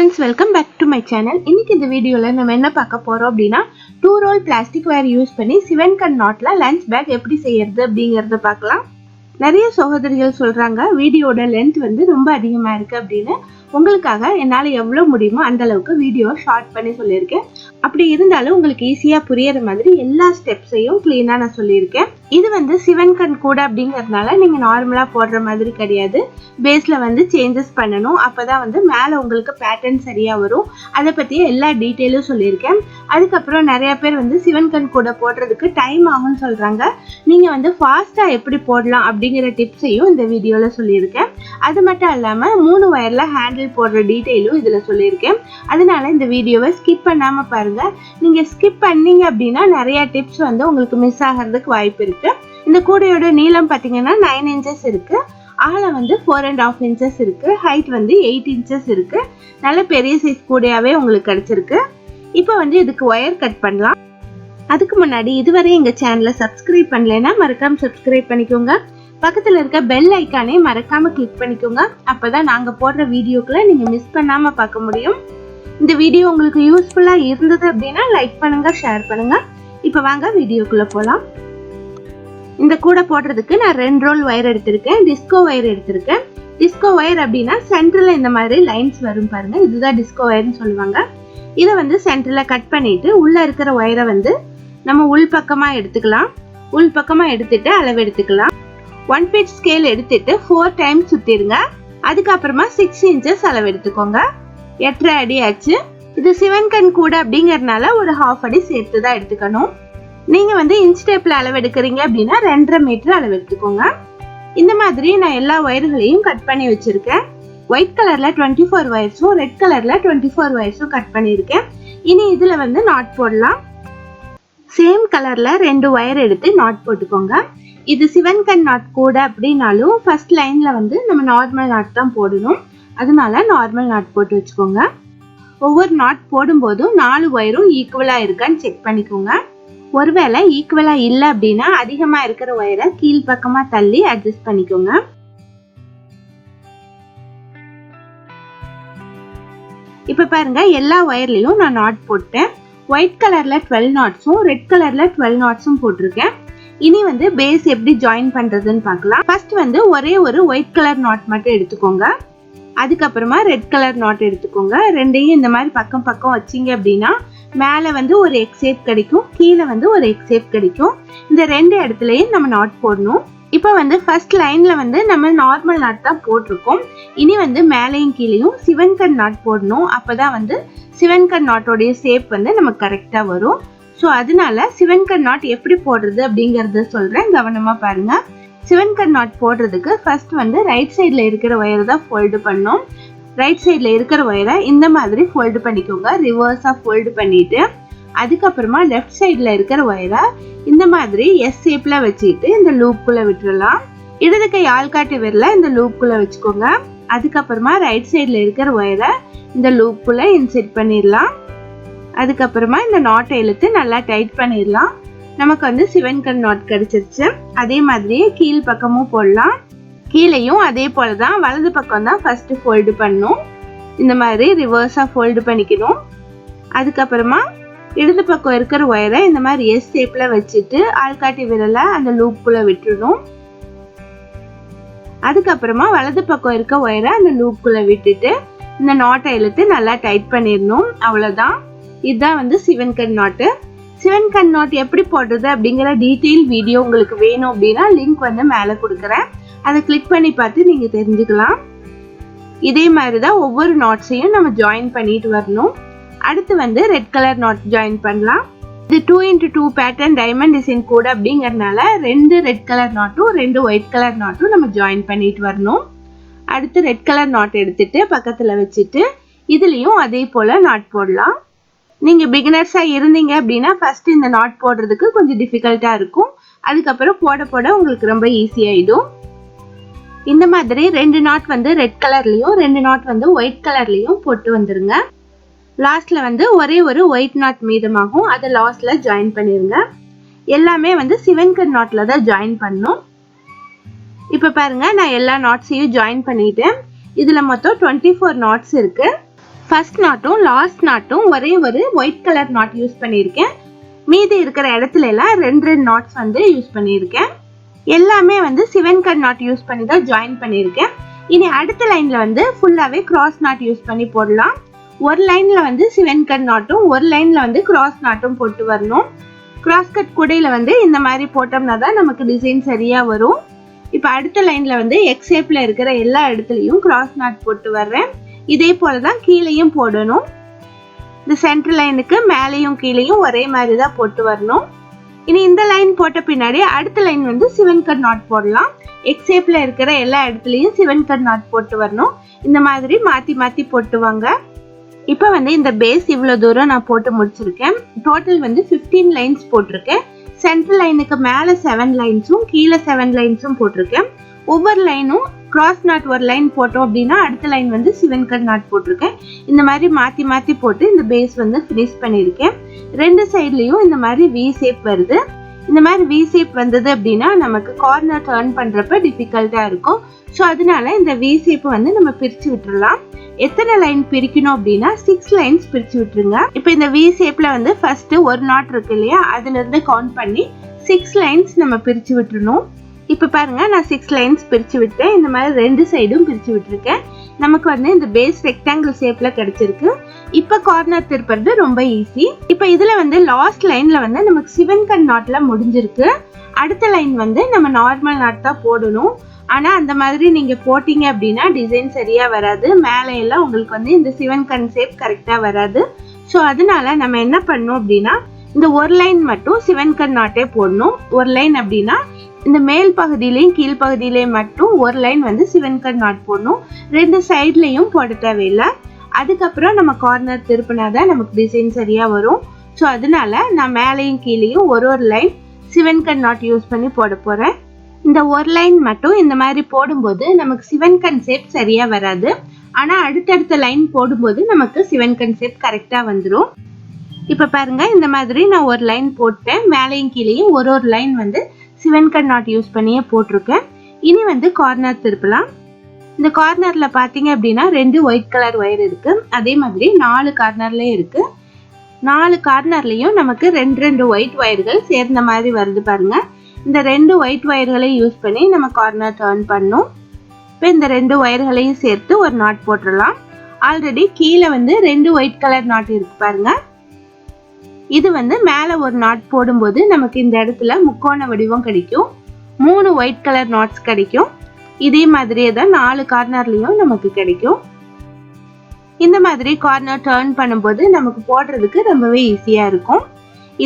friends, welcome back to my channel. இன்னைக்கு இந்த வீடியோல நம்ம என்ன பார்க்க போறோம் அப்படினா 2 roll plastic wire யூஸ் பண்ணி sivankan knotல lunch bag எப்படி செய்யறது அப்படிங்கறத பார்க்கலாம். நிறைய சகோதரிகள் சொல்றாங்க வீடியோட லெந்த் வந்து ரொம்ப அதிகமா இருக்கு அப்படினு. உங்களுக்காக என்னால எவ்வளவு முடியுமோ அந்த அளவுக்கு வீடியோ ஷார்ட் பண்ணி சொல்லிருக்கேன். அப்படி இருந்தாலும் உங்களுக்கு ஈஸியா புரியற மாதிரி எல்லா ஸ்டெப்ஸையும் க்ளீனா நான் சொல்லிருக்கேன். இது வந்து sivankan கூட அப்படிங்கறதுனால நீங்க நார்மலா போடுற மாதிரி கிடையாது. பேஸ்ல வந்து சேஞ்சஸ் பண்ணனும். அப்பதான் வந்து மேல உங்களுக்கு பேட்டர்ன் சரியா வரும். அத பத்தி எல்லா டீடைலும் சொல்லிருக்கேன். அதுக்கு அப்புறம் நிறைய பேர் வந்து sivankan கூட போடுறதுக்கு டைம் ஆகும்னு சொல்றாங்க. நீங்க வந்து ஃபாஸ்டா எப்படி போடலாம் அப்படிங்கற டிப்ஸையும் இந்த வீடியோல சொல்லிருக்கேன். அது மட்டும் இல்லாம 3 வயர்ல ஹேண்டில் போடுற டீடைலும் இதுல சொல்லிருக்கேன். அதனால இந்த வீடியோவை ஸ்கிப் பண்ணாம பாருங்க. நீங்க ஸ்கிப் பண்ணீங்க அப்படினா நிறைய டிப்ஸ் வந்து உங்களுக்கு மிஸ் ஆகிறதுக்கு வாய்ப்பு இருக்கு. இந்த கூடையோட நீளம் பாத்தீங்கன்னா 9 inches இருக்கு. அகலம் வந்து 4.5 inches இருக்கு. ஹைட் வந்து 8 inches இருக்கு. நல்ல பெரிய சைஸ் கூடையாவே உங்களுக்கு கிடைச்சிருக்கு. இப்போ வந்து இதுக்கு வயர் கட் பண்ணலாம். அதுக்கு முன்னாடி இதுவரை எங்க சேனலை சப்ஸ்கிரைப் பண்ணலைன்னா மறக்காம சப்ஸ்கிரைப் பண்ணிக்கோங்க. பக்கத்துல இருக்க பெல் ஐகானை மறக்காம கிளிக் பண்ணிக்கோங்க. அப்பதான் நாங்க போடுற வீடியோக்களை நீங்க மிஸ் பண்ணாம பார்க்க முடியும். இந்த வீடியோ உங்களுக்கு யூஸ்ஃபுல்லா இருந்தது அப்படின்னா லைக் பண்ணுங்க, ஷேர் பண்ணுங்க. இப்போ வாங்க வீடியோக்குள்ள போலாம். இந்த கூடை போடுறதுக்கு நான் 2 roll வயர் எடுத்திருக்கேன். டிஸ்கோ வயர் எடுத்திருக்கேன். டிஸ்கோ வயர் அப்படின்னா சென்டர்ல இந்த மாதிரி லைன்ஸ் வரும் பாருங்க. இதுதான் டிஸ்கோ வயர்னு சொல்லுவாங்க. இதை வந்து சென்டர்ல கட் பண்ணிட்டு உள்ள இருக்கிற வயரை வந்து நம்ம உள் பக்கமா எடுத்துக்கலாம். உள் பக்கமா எடுத்துட்டு அளவு எடுத்துக்கலாம். 1 feet ஸ்கேல் எடுத்துட்டு 4 times சுத்திடுங்க. அதுக்கப்புறமா 6 inches அளவு எடுத்துக்கோங்க. 8.5 அடி ஆச்சு. இது sivankan கூட அப்படிங்கறதுனால ஒரு 1/2 அடி சேர்த்து தான் எடுத்துக்கணும். நீங்க வந்து இன்ச் டேப்ல அளவு எடுக்கிறீங்க அப்படின்னா 2.5 மீட்டர் அளவு எடுத்துக்கோங்க. இந்த மாதிரி நான் எல்லா வயர்களையும் கட் பண்ணி வச்சிருக்கேன். ஒயிட் கலர்ல 24 வயர்ஸும் ரெட் கலர்ல 24 வயர்ஸும் கட் பண்ணியிருக்கேன். இனி இதுல வந்து நாட் போடலாம். சேம் கலர்ல 2 வயர் எடுத்து நாட் போட்டுக்கோங்க. இது sivankan நாட் கூட அப்படின்னாலும் ஃபர்ஸ்ட் லைன்ல வந்து நம்ம நார்மல் நாட் தான் போடணும். அதனால நார்மல் நாட் போட்டு வச்சுக்கோங்க. ஒவ்வொரு நாட் போடும்போதும் 4 வயரும் ஈக்குவலா இருக்கான்னு செக் பண்ணிக்கோங்க. ஒருவேளை ஈக்குவலா இல்ல அப்படின்னா அதிகமா இருக்கிற வயரை கீழ் பக்கமா தள்ளி அட்ஜஸ்ட் பண்ணிக்கோங்க. இப்ப பாருங்க எல்லா வயர்லயும் நான் நாட் போட்டேன். ஒயிட் கலர்ல 12 knotsம் ரெட் கலர்ல 12 knotsம் போட்டிருக்கேன். இனி வந்து பேஸ் எப்படி ஜாயின் பண்றதுன்னு பார்க்கலாம். ஃபர்ஸ்ட் வந்து ஒரே ஒரு ஒயிட் கலர் நாட் மட்டும் எடுத்துக்கோங்க. அதுக்கப்புறமா ரெட் கலர் நாட் எடுத்துக்கோங்க. ரெண்டையும் இந்த மாதிரி பக்கம் பக்கம் வச்சிங்க அப்படின்னா மேலே வந்து ஒரு எக்ஸ் ஷேப் கிடைக்கும், கீழே வந்து ஒரு எக்ஸ் ஷேப் கிடைக்கும். இந்த 2 இடத்துலயும் நம்ம நாட் போடணும். இப்போ வந்து ஃபர்ஸ்ட் லைன்ல வந்து நம்ம நார்மல் நாட் தான் போட்டிருக்கோம். இனி வந்து மேலையும் கீழையும் sivankan நாட் போடணும். அப்பதான் வந்து sivankan நாட்டோடைய ஷேப் வந்து நமக்கு கரெக்டா வரும். ஸோ அதனால sivankan நாட் எப்படி போடுறது அப்படிங்கறத சொல்றேன், கவனமா பாருங்க. sivankan நாட் போடுறதுக்கு ஃபர்ஸ்ட் வந்து ரைட் சைட்ல இருக்கிற வயரை தான் ஃபோல்டு பண்ணணும். ரைட் சைட்ல இருக்கிற வயரை இந்த மாதிரி ஃபோல்டு பண்ணிக்கோங்க. ரிவர்ஸா ஃபோல்டு பண்ணிட்டு அதுக்கப்புறமா லெஃப்ட் சைட்ல இருக்கிற வயரை இந்த மாதிரி எஸ் ஷேப்ல வச்சுட்டு இந்த லூப்புக்குள்ள விட்டுறலாம். இடது கை ஆள்காட்டி விரல இந்த லூப்புக்குள்ள வச்சுக்கோங்க. அதுக்கப்புறமா ரைட் சைட்ல இருக்கிற வயரை இந்த லூப்புக்குள்ள இன்செர்ட் பண்ணிடலாம். அதுக்கப்புறமா இந்த நாட்டை இழுத்து நல்லா டைட் பண்ணிடலாம். நமக்கு வந்து sivankan நாட் கிடைச்சிருச்சு. அதே மாதிரியே கீழ் பக்கமும் போடலாம். கீழையும் அதே போலதான் வலது பக்கம் தான் ஃபர்ஸ்ட் ஃபோல்டு பண்ணணும். இந்த மாதிரி ரிவர்ஸா ஃபோல்டு பண்ணிக்கணும். அதுக்கப்புறமா இடது பக்கம் இருக்கிற ஒயரை இந்த மாதிரி எஸ் ஷேப்ல வச்சுட்டு ஆள்காட்டி விரல அந்த லூப்புக்குள்ள விட்டுடணும். அதுக்கப்புறமா வலது பக்கம் இருக்க ஒயரை அந்த லூப்புக்குள்ள விட்டுட்டு இந்த நாட்டை இழுத்து நல்லா டைட் பண்ணிடணும். அவ்வளவுதான். இதுதான் வந்து sivankan நாட்டு. sivankan நாட் எப்படி போடுறது அப்படிங்கிற டீடைல் வீடியோ உங்களுக்கு வேணும் அப்படின்னா லிங்க் வந்து மேலே கொடுக்குறேன். அதை கிளிக் பண்ணி பார்த்து நீங்க தெரிஞ்சுக்கலாம். இதே மாதிரிதான் ஒவ்வொரு நாட்ஸையும் நம்ம ஜாயின் பண்ணிட்டு வரணும். அடுத்து வந்து ரெட் கலர் நாட் ஜாயின் பண்ணலாம். இது 2x2 பேட்டர்ன் டைமண்ட் டிசைன் கூட அப்படிங்கறதுனால 2 ரெட் கலர் நாட்டும் 2 ஒயிட் கலர் நாட்டும் நம்ம ஜாயின் பண்ணிட்டு வரணும். அடுத்து ரெட் கலர் நாட் எடுத்துட்டு பக்கத்துல வச்சுட்டு இதுலயும் அதே போல நாட் போடலாம். நீங்க பிகினர்ஸா இருந்தீங்க அப்படின்னா ஃபர்ஸ்ட் இந்த நாட் போடுறதுக்கு கொஞ்சம் டிஃபிகல்ட்டா இருக்கும். அதுக்கப்புறம் போட போட உங்களுக்கு ரொம்ப ஈஸி ஆயிடும். இந்த மாதிரி 2 நாட் வந்து ரெட் கலர்லயும் 2 நாட் வந்து ஒயிட் கலர்லயும் போட்டு வந்துருங்க. லாஸ்ட்ல வந்து ஒரே ஒரு ஒயிட் நாட் மீதமாகும். அதை லாஸ்ட்ல ஜாயின் பண்ணிருங்க. எல்லாமே வந்து sivankan நாட்ல தான் ஜாயின் பண்ணணும். இப்ப பாருங்க நான் எல்லா நாட்ஸையும் ஜாயின் பண்ணிட்டேன். இதுல மொத்தம் 24 நாட்ஸ் இருக்கு. ஃபர்ஸ்ட் நாட்டும் லாஸ்ட் நாட்டும் ஒரே ஒரு ஒயிட் கலர் நாட் யூஸ் பண்ணியிருக்கேன். மீதி இருக்கிற இடத்துல எல்லாம் ரெண்டு நாட்ஸ் வந்து யூஸ் பண்ணியிருக்கேன். எல்லாமே வந்து சிவன்கன் நாட் யூஸ் பண்ணி தான் ஜாயின் பண்ணியிருக்கேன். இனி அடுத்த லைன்ல வந்து ஃபுல்லாவே கிராஸ் நாட் யூஸ் பண்ணி போடலாம். ஒரு லைன்ல வந்து சிவன்கன் நாட்டும் ஒரு லைன்ல வந்து கிராஸ் நாட்டும் போட்டு வரணும். கிராஸ் கட் கூடையில வந்து இந்த மாதிரி போட்டோம்னா தான் நமக்கு டிசைன் சரியா வரும். இப்போ அடுத்த லைன்ல வந்து எக்ஸ் ஷேப்ல இருக்கிற எல்லா இடத்துலயும் கிராஸ் நாட் போட்டு வர்றேன். இதே போலதான் கீழேயும் போடணும். இந்த சென்டர் லைனுக்கு மேலேயும் கீழேயும் ஒரே மாதிரி தான் போட்டு வரணும். இனி இந்த லைன் போட்ட பின்னாடி அடுத்த லைன் வந்து சிவன்கன் நாட் போடலாம். எக்ஸ் ஷேப்ல இருக்கிற எல்லா இடத்துலயும் சிவன்கன் நாட் போட்டு வரணும். இந்த மாதிரி மாத்தி மாத்தி போட்டு வாங்க. இப்போ வந்து இந்த பேஸ் இவ்வளவு தூரம் நான் போட்டு முடிச்சிருக்கேன். டோட்டல் வந்து 15 லைன்ஸ் போட்டிருக்கேன். சென்டர் லைனுக்கு மேல 7 லைன்ஸும் கீழே 7 லைன்ஸும் போட்டிருக்கேன். ஒவ்வொரு லைனும் கிராஸ் நாட் ஒரு லைன் போட்டோம் அப்படின்னா அடுத்த லைன் வந்து சிவன்கன் நாட் போட்டிருக்கேன். இந்த மாதிரி மாத்தி மாத்தி போட்டு இந்த பேஸ் வந்து ஃபினிஷ் பண்ணியிருக்கேன். ரெண்டு சைட்லயும் இந்த மாதிரி வி ஷேப் வருது. இந்த மாதிரி வி ஷேப் வந்தது அப்படின்னா நமக்கு கார்னர் டர்ன் பண்றப்ப டிஃபிகல்ட்டா இருக்கும். ஸோ அதனால இந்த வி ஷேப் வந்து நம்ம பிரிச்சு விட்டுறலாம். எத்தனை லைன் பிரிக்கணும் அப்படின்னா 6 லைன்ஸ் பிரிச்சு விட்டுருங்க. இப்போ இந்த வி ஷேப்ல வந்து ஃபர்ஸ்ட் ஒரு நாட் இருக்கு இல்லையா, அதுல இருந்து கவுண்ட் பண்ணி 6 லைன்ஸ் நம்ம பிரிச்சு விட்டுறணும். இப்போ பாருங்க, நான் 6 லைன்ஸ் பிரிச்சு விட்டேன். இந்த மாதிரி ரெண்டு சைடும் பிரிச்சு விட்டுருக்கேன். நமக்கு வந்து இந்த பேஸ் ரெக்டாங்கிள் ஷேப்ல கிடைச்சிருக்கு. இப்போ கார்னர் திருப்புறது ரொம்ப ஈஸி. இப்போ இதுல வந்து லாஸ்ட் லைன்ல வந்து நமக்கு சிவன்கன் நாட்ல முடிஞ்சிருக்கு. அடுத்த லைன் வந்து நம்ம நார்மல் நாட் தான் போடணும். ஆனா அந்த மாதிரி நீங்க போட்டீங்க அப்படின்னா டிசைன் சரியா வராது. மேலே எல்லாம் உங்களுக்கு வந்து இந்த சிவன்கன் ஷேப் கரெக்டா வராது. ஸோ அதனால நம்ம என்ன பண்ணணும் அப்படின்னா இந்த ஒரு லைன் மட்டும் சிவன்கன் நாட்டே போடணும். ஒரு லைன் அப்படின்னா இந்த மேல் பகுதியிலையும் கீழ் பகுதியிலையும் மட்டும் ஒரு லைன் வந்து சிவன்கன் நாட் போடணும். ரெண்டு சைட்லயும் போட தேவையில்லை. அதுக்கப்புறம் நம்ம கார்னர் திருப்பினாதான் நமக்கு டிசைன் சரியா வரும். ஸோ அதனால நான் மேலையும் கீழேயும் ஒரு லைன் சிவன்கன் நாட் யூஸ் பண்ணி போட போறேன். இந்த ஒரு லைன் மட்டும் இந்த மாதிரி போடும்போது நமக்கு சிவன்கன் ஷேப் சரியா வராது. ஆனா அடுத்தடுத்த லைன் போடும்போது நமக்கு சிவன்கன் ஷேப் கரெக்டா வந்துடும். இப்ப பாருங்க, இந்த மாதிரி நான் ஒரு லைன் போட்டேன். மேலையும் கீழேயும் ஒரு லைன் வந்து சிவன்கன் நாட் யூஸ் பண்ணியே போட்டிருக்கேன். இனி வந்து கார்னர் திருப்பலாம். இந்த கார்னர்ல பாத்தீங்க அப்படின்னா 2 ஒயிட் கலர் ஒயர் இருக்கு. அதே மாதிரி 4 கார்னர்லயும் இருக்கு. 4 கார்னர்லயும் நமக்கு 2 ஒயிட் ஒயர்கள் சேர்ந்த மாதிரி வருது பாருங்க. இந்த 2 ஒயிட் ஒயர்களை யூஸ் பண்ணி நம்ம கார்னர் டர்ன் பண்ணணும். இப்போ இந்த 2 ஒயர்களையும் சேர்த்து ஒரு நாட் போட்டுடலாம். ஆல்ரெடி கீழே வந்து 2 ஒயிட் கலர் நாட் இருக்கு பாருங்க. இது வந்து மேலே ஒரு நாட் போடும்போது நமக்கு இந்த இடத்துல முக்கோண வடிவம் கிடைக்கும். 3 ஒயிட் கலர் நாட்ஸ் கிடைக்கும். இதே மாதிரியே தான் 4 கார்னர்லயும் நமக்கு கிடைக்கும். இந்த மாதிரி கார்னர் டர்ன் பண்ணும்போது நமக்கு போடுறதுக்கு ரொம்பவே ஈஸியா இருக்கும்.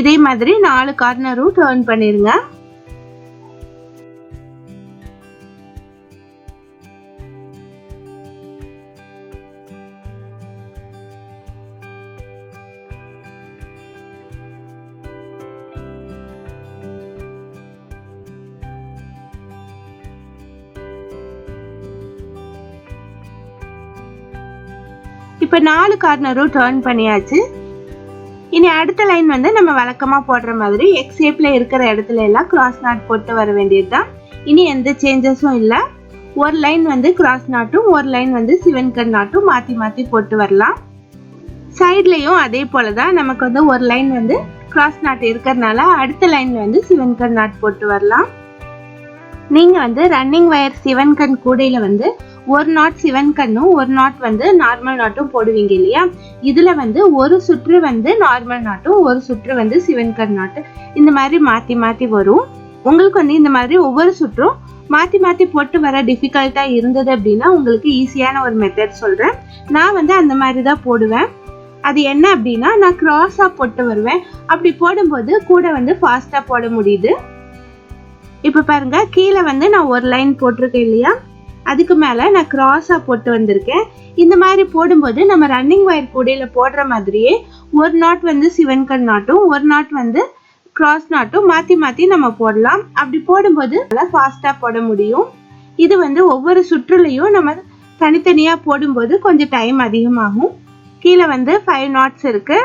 இதே மாதிரி 4 கார்னரும் டர்ன் பண்ணிருங்க. இப்ப 4 கார்னரும் டர்ன் பண்ணியாச்சு. இனி அடுத்த லைன் வந்து நம்ம வழக்கமா போடுற மாதிரி எக்ஸ் ஷேப்ல இருக்கிற இடத்துல எல்லாம் கிராஸ் நாட் போட்டு வர வேண்டியதுதான். இனி எந்த சேஞ்சஸும் இல்ல. ஒரு லைன் வந்து கிராஸ் நாட்டும் ஒரு லைன் வந்து சிவன்கன் நாட்டும் மாத்தி மாத்தி போட்டு வரலாம். சைட்லயும் அதே போலதான் நமக்கு வந்து ஒரு லைன் வந்து கிராஸ் நாட் இருக்கிறதுனால அடுத்த லைன்ல வந்து சிவன்கன் நாட் போட்டு வரலாம். நீங்க வந்து ரன்னிங் வயர் சிவன்கன் கூடையில வந்து ஒரு நாட் சிவன்கன்னும் ஒரு நாட் வந்து நார்மல் நாட்டும் போடுவீங்க இல்லையா, இதுல வந்து ஒரு சுற்று வந்து நார்மல் நாட்டும் ஒரு சுற்று வந்து சிவன்கன் நாட்டு இந்த மாதிரி மாத்தி மாத்தி வரும். உங்களுக்கு வந்து இந்த மாதிரி ஒவ்வொரு சுற்றும் மாத்தி மாத்தி போட்டு வர டிஃபிகல்ட்டா இருந்தது அப்படின்னா உங்களுக்கு ஈஸியான ஒரு மெத்தட் சொல்றேன். நான் வந்து அந்த மாதிரி தான் போடுவேன். அது என்ன அப்படின்னா, நான் கிராஸா போட்டு வருவேன். அப்படி போடும்போது கூட வந்து ஃபாஸ்டா போட முடியுது. இப்ப பாருங்க, கீழே வந்து நான் ஒரு லைன் போட்டிருக்கேன் இல்லையா, அதுக்கு மேல நான் கிராஸா போட்டு வந்திருக்கேன். இந்த மாதிரி போடும்போது நம்ம ரன்னிங் வயர் கூடையில போடுற மாதிரியே ஒரு நாட் வந்து சிவன்கன் நாட்டும் ஒரு நாட் வந்து கிராஸ் நாட்டும் மாத்தி மாத்தி நம்ம போடலாம். அப்படி போடும்போது ஃபாஸ்டா போட முடியும். இது வந்து ஒவ்வொரு சுற்றுலையும் நம்ம தனித்தனியா போடும்போது கொஞ்சம் டைம் அதிகமாகும். கீழே வந்து 5 நாட்ஸ் இருக்கு,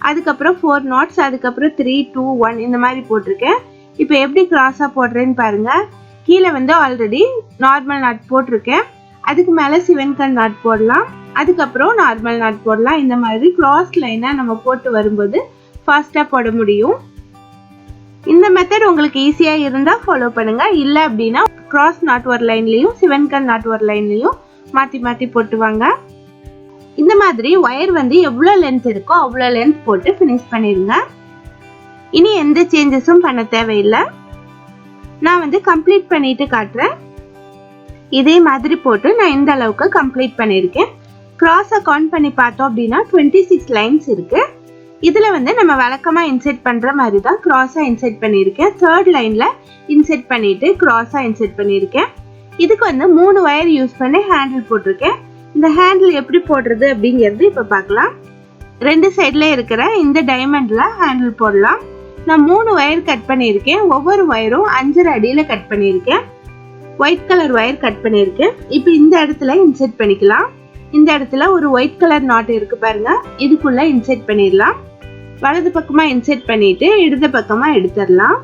அதுக்கப்புறம் 4 நாட்ஸ், அதுக்கப்புறம் 3, 2, 1 இந்த மாதிரி போட்டிருக்கேன். இப்போ எப்படி கிராஸா போடுறேன்னு பாருங்க. கீழே வந்து ஆல்ரெடி நார்மல் நாட் போட்டிருக்கேன். அதுக்கு மேலே சிவன்கன் நாட் போடலாம். அதுக்கப்புறம் நார்மல் நாட் போடலாம். இந்த மாதிரி கிராஸ் லைனாக நம்ம போட்டு வரும்போது ஃபாஸ்ட்டாக போட முடியும். இந்த மெத்தட் உங்களுக்கு ஈஸியாக இருந்தால் ஃபாலோ பண்ணுங்கள். இல்லை அப்படின்னா கிராஸ் நாட் ஒரு லைன்லேயும் சிவன்கன் நாட் ஒரு லைன்லேயும் மாற்றி மாற்றி போட்டுவாங்க. இந்த மாதிரி ஒயர் வந்து எவ்வளோ லென்த் இருக்கோ அவ்வளோ லென்த் போட்டு ஃபினிஷ் பண்ணிடுங்க. இனி எந்த சேஞ்சஸும் பண்ண தேவையில்லை. நான் வந்து கம்ப்ளீட் பண்ணிட்டு காட்டுறேன். இதே மாதிரி போட்டு நான் இந்த அளவுக்கு கம்ப்ளீட் பண்ணியிருக்கேன். கிராஸை கவுண்ட் பண்ணி பார்த்தோம் அப்படின்னா 26 லைன்ஸ் இருக்கு. இதில் வந்து நம்ம வழக்கமாக இன்செர்ட் பண்ணுற மாதிரி தான் கிராஸாக இன்செர்ட் பண்ணியிருக்கேன். 3rd லைனில் இன்செர்ட் பண்ணிட்டு கிராஸாக இன்செர்ட் பண்ணியிருக்கேன். இதுக்கு வந்து 3 ஒயர் யூஸ் பண்ணி ஹேண்டில் போட்டிருக்கேன். இந்த ஹேண்டில் எப்படி போடுறது அப்படிங்கிறது இப்போ பார்க்கலாம். 2 சைடில் இருக்கிற இந்த டைமண்டில் ஹேண்டில் போடலாம். நான் 3 ஒயர் கட் பண்ணியிருக்கேன். ஒவ்வொரு ஒயரும் 5.5 அடியில் கட் பண்ணியிருக்கேன். ஒயிட் கலர் ஒயர் கட் பண்ணியிருக்கேன். இப்போ இந்த இடத்துல இன்செர்ட் பண்ணிக்கலாம். இந்த இடத்துல ஒரு ஒயிட் கலர் நாட் இருக்கு பாருங்க, இதுக்குள்ள இன்செர்ட் பண்ணிடலாம். வலது பக்கமாக இன்செர்ட் பண்ணிட்டு இடது பக்கமாக எடுத்துடலாம்.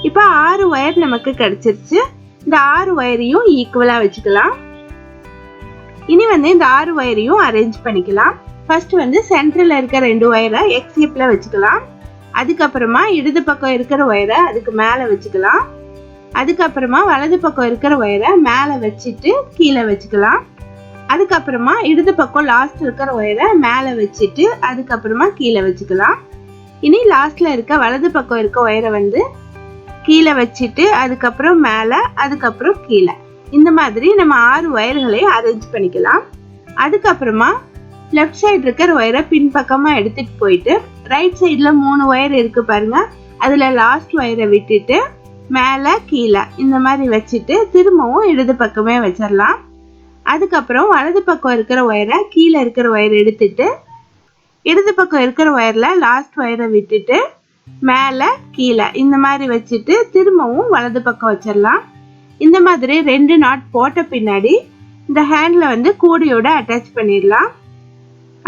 இப்போ 6 ஒயர் நமக்கு கிடைச்சிருச்சு. இந்த 6 ஒயரையும் ஈக்குவலாக வச்சுக்கலாம். இனி வந்து இந்த 6 ஒயரையும் அரேஞ்ச் பண்ணிக்கலாம். ஃபர்ஸ்ட் வந்து சென்டரில் இருக்கிற 2 ஒயரை எக்ஸ் ஷேப்பில் வச்சுக்கலாம். அதுக்கப்புறமா இடது பக்கம் இருக்கிற ஒயரை அதுக்கு மேலே வச்சுக்கலாம். அதுக்கப்புறமா வலது பக்கம் இருக்கிற ஒயரை மேலே வச்சுட்டு கீழே வச்சுக்கலாம். அதுக்கப்புறமா இடது பக்கம் லாஸ்ட் இருக்கிற ஒயரை மேலே வச்சுட்டு அதுக்கப்புறமா கீழே வச்சுக்கலாம். இனி லாஸ்ட்ல இருக்க வலது பக்கம் இருக்க ஒயரை வந்து கீழே வச்சுட்டு அதுக்கப்புறம் மேலே அதுக்கப்புறம் கீழே, இந்த மாதிரி நம்ம 6 ஒயர்களை அரேஞ்ச் பண்ணிக்கலாம். அதுக்கப்புறமா லெஃப்ட் சைடு இருக்கிற ஒயரை பின்பக்கமாக எடுத்துட்டு போயிட்டு ரைட் சைடில் 3 ஒயர் இருக்கு பாருங்க, அதில் லாஸ்ட் ஒயரை விட்டுட்டு மேலே கீழே இந்த மாதிரி வச்சுட்டு திரும்பவும் இடது பக்கமே வச்சிடலாம். அதுக்கப்புறம் வலது பக்கம் இருக்கிற ஒயரை கீழே இருக்கிற ஒயரை எடுத்துட்டு இடது பக்கம் இருக்கிற ஒயரில் லாஸ்ட் ஒயரை விட்டுட்டு மேலே கீழே இந்த மாதிரி வச்சுட்டு திரும்பவும் வலது பக்கம் வச்சிடலாம். இந்த மாதிரி 2 நாட் போட்ட பின்னாடி இந்த ஹேண்டில் வந்து கூடையோட அட்டாச் பண்ணிடலாம்.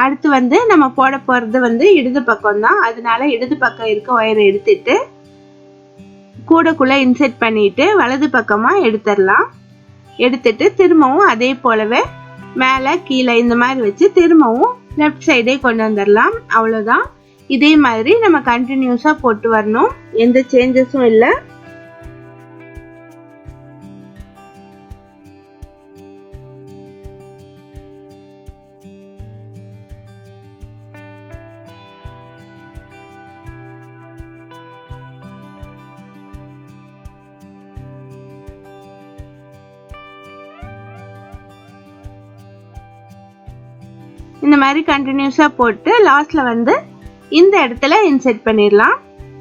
அடுத்து வந்து நம்ம போட போகிறது வந்து இடது பக்கம் தான், அதனால இடது பக்கம் இருக்க ஒயரை எடுத்துட்டு கூடைக்குள்ளே இன்செர்ட் பண்ணிட்டு வலது பக்கமாக எடுத்துடலாம். எடுத்துட்டு திரும்பவும் அதே போலவே மேலே கீழே இந்த மாதிரி வச்சு திரும்பவும் லெஃப்ட் சைடே கொண்டு வந்துடலாம். அவ்வளோதான். இதே மாதிரி நம்ம கண்டினியூஸாக போட்டு வரணும், எந்த சேஞ்சஸும் இல்லை. இந்த மாதிரி கண்டினியூஸாக போட்டு லாஸ்ட்டில் வந்து இந்த இடத்துல இன்செர்ட் பண்ணிடலாம்.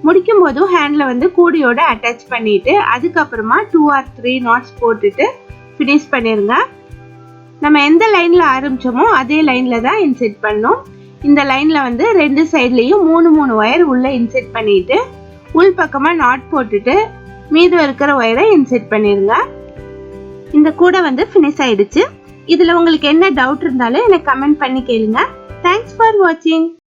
முடிக்கும் போதும் ஹேண்டில் வந்து கூடையோட அட்டாச் பண்ணிட்டு அதுக்கப்புறமா 2 or 3 நாட்ஸ் போட்டுட்டு ஃபினிஷ் பண்ணிடுங்க. நம்ம எந்த லைனில் ஆரம்பித்தோமோ அதே லைனில் தான் இன்செர்ட் பண்ணோம். இந்த லைனில் வந்து 2 சைட்லேயும் 3 ஒயர் உள்ளே இன்செர்ட் பண்ணிட்டு உள் பக்கமாக நாட் போட்டுட்டு மீதம் இருக்கிற ஒயரை இன்செர்ட் பண்ணிடுங்க. இந்த கூடை வந்து ஃபினிஷ் ஆயிடுச்சு. இதில் உங்களுக்கு என்ன டவுட் இருந்தாலும் எனக்கு கமெண்ட் பண்ணி கேளுங்க. தேங்க்ஸ் ஃபார் வாட்சிங்.